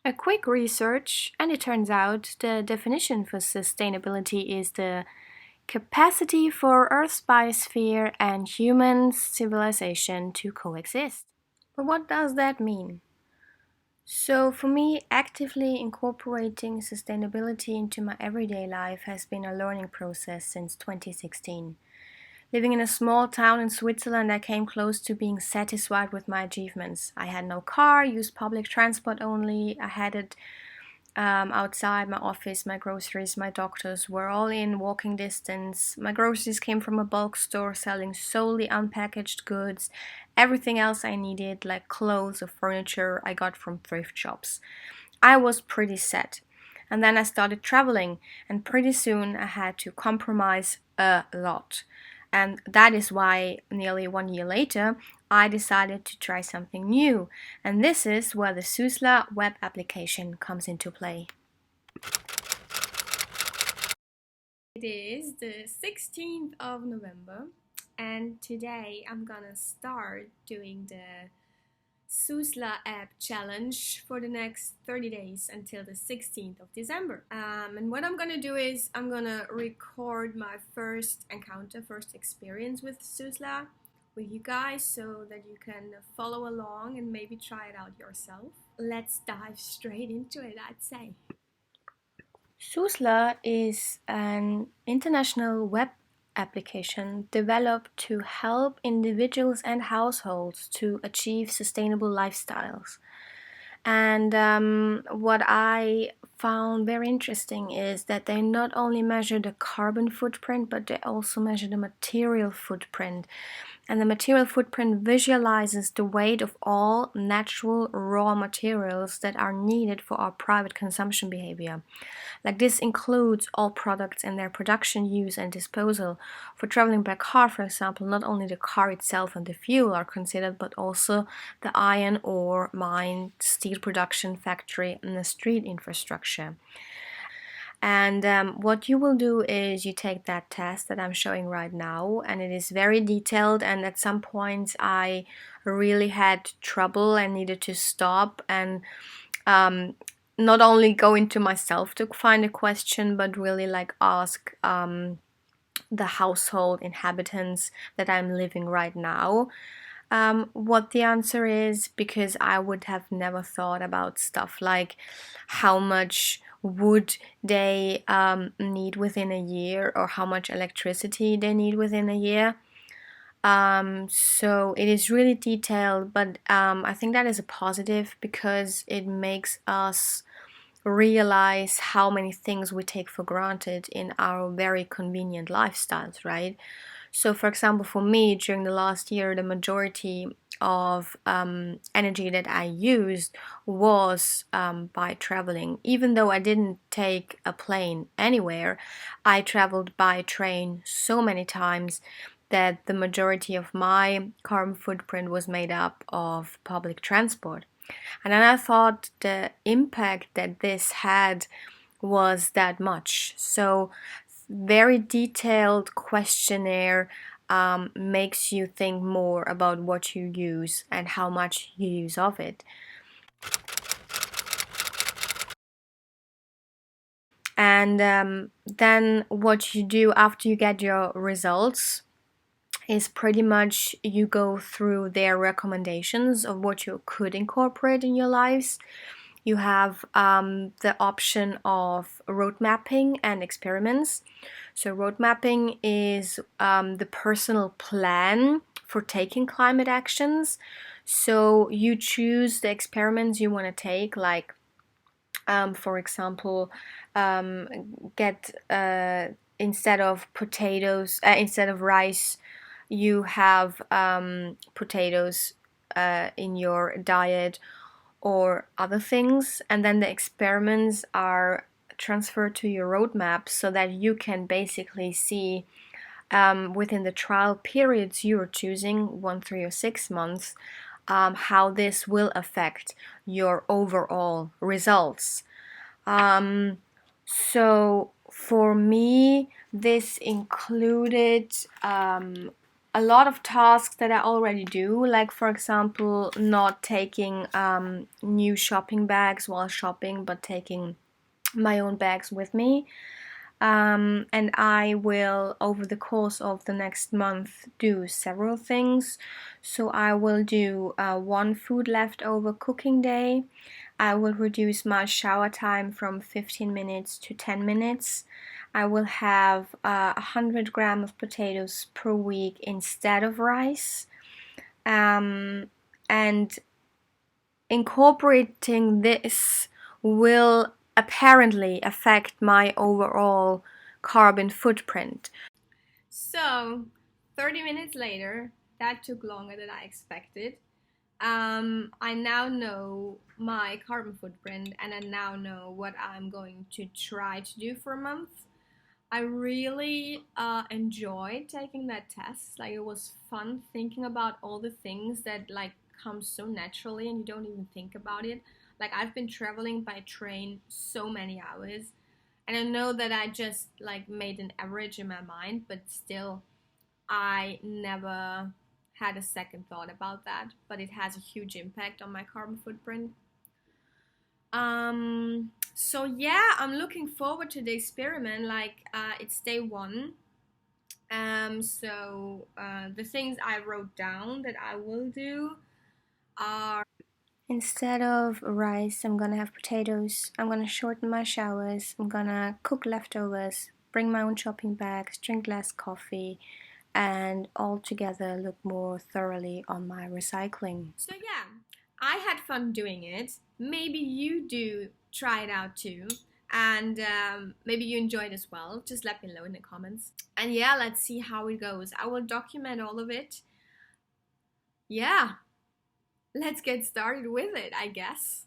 A quick research, and it turns out the definition for sustainability is the capacity for Earth's biosphere and human civilization to coexist. But what does that mean? So, for me, actively incorporating sustainability into my everyday life has been a learning process since 2016. Living in a small town in Switzerland, I came close to being satisfied with my achievements. I had no car, used public transport only, I had it outside my office. My groceries, my doctors were all in walking distance. My groceries came from a bulk store selling solely unpackaged goods. Everything else I needed, like clothes or furniture, I got from thrift shops. I was pretty set. And then I started traveling, and pretty soon I had to compromise a lot. And that is why, nearly 1 year later, I decided to try something new. And this is where the SUSLA web application comes into play. It is the 16th of November, and today I'm gonna start doing the SUSLA app challenge for the next 30 days until the 16th of December. And what I'm gonna do is I'm gonna record my first encounter, first experience with SUSLA with you guys so that you can follow along and maybe try it out yourself. Let's dive straight into it, I'd say. SUSLA is an international web application developed to help individuals and households to achieve sustainable lifestyles. And what I found very interesting is that they not only measure the carbon footprint, but they also measure the material footprint. And the material footprint visualizes the weight of all natural raw materials that are needed for our private consumption behavior. Like this includes all products and their production, use, and disposal. For traveling by car, for example, not only the car itself and the fuel are considered, but also the iron ore mine, steel production factory, and the street infrastructure. And what you will do is you take that test that I'm showing right now, and it is very detailed, and at some points I really had trouble and needed to stop and not only go into myself to find a question, but really like ask the household inhabitants that I'm living right now what the answer is, because I would have never thought about stuff like how much wood they need within a year or how much electricity they need within a year. So it is really detailed, but I think that is a positive because it makes us realize how many things we take for granted in our very convenient lifestyles, right? So, for example, for me, during the last year, the majority of energy that I used was by traveling. Even though I didn't take a plane anywhere, I traveled by train so many times that the majority of my carbon footprint was made up of public transport. And then I thought the impact that this had was that much. So, very detailed questionnaire makes you think more about what you use and how much you use of it. And then what you do after you get your results is pretty much you go through their recommendations of what you could incorporate in your lives. You have the option of road mapping and experiments. So road mapping is the personal plan for taking climate actions. So you choose the experiments you want to take, like for example, get instead of potatoes, instead of rice, you have potatoes in your diet or other things, and then the experiments are transferred to your roadmap so that you can basically see within the trial periods you are choosing 1, 3, or 6 months how this will affect your overall results. So for me, this included a lot of tasks that I already do, like for example, not taking new shopping bags while shopping, but taking my own bags with me. And I will, over the course of the next month, do several things. So I will do one food leftover cooking day. I will reduce my shower time from 15 minutes to 10 minutes. I will have 100 grams of potatoes per week instead of rice. And incorporating this will apparently affect my overall carbon footprint. So, 30 minutes later, that took longer than I expected. I now know my carbon footprint and I now know what I'm going to try to do for a month. I really enjoyed taking that test. Like, it was fun thinking about all the things that like come so naturally and you don't even think about it. Like, I've been traveling by train so many hours, and I know that I just like made an average in my mind, but still I never had a second thought about that. But it has a huge impact on my carbon footprint. So yeah, I'm looking forward to the experiment. Like, it's day one. The things I wrote down that I will do are, instead of rice, I'm gonna have potatoes. I'm gonna shorten my showers. I'm gonna cook leftovers, bring my own shopping bags, drink less coffee, and altogether look more thoroughly on my recycling. So yeah, I had fun doing it. Maybe you do try it out too. And maybe you enjoyed as well. Just let me know in the comments. And yeah, let's see how it goes. I will document all of it. Yeah, let's get started with it, I guess.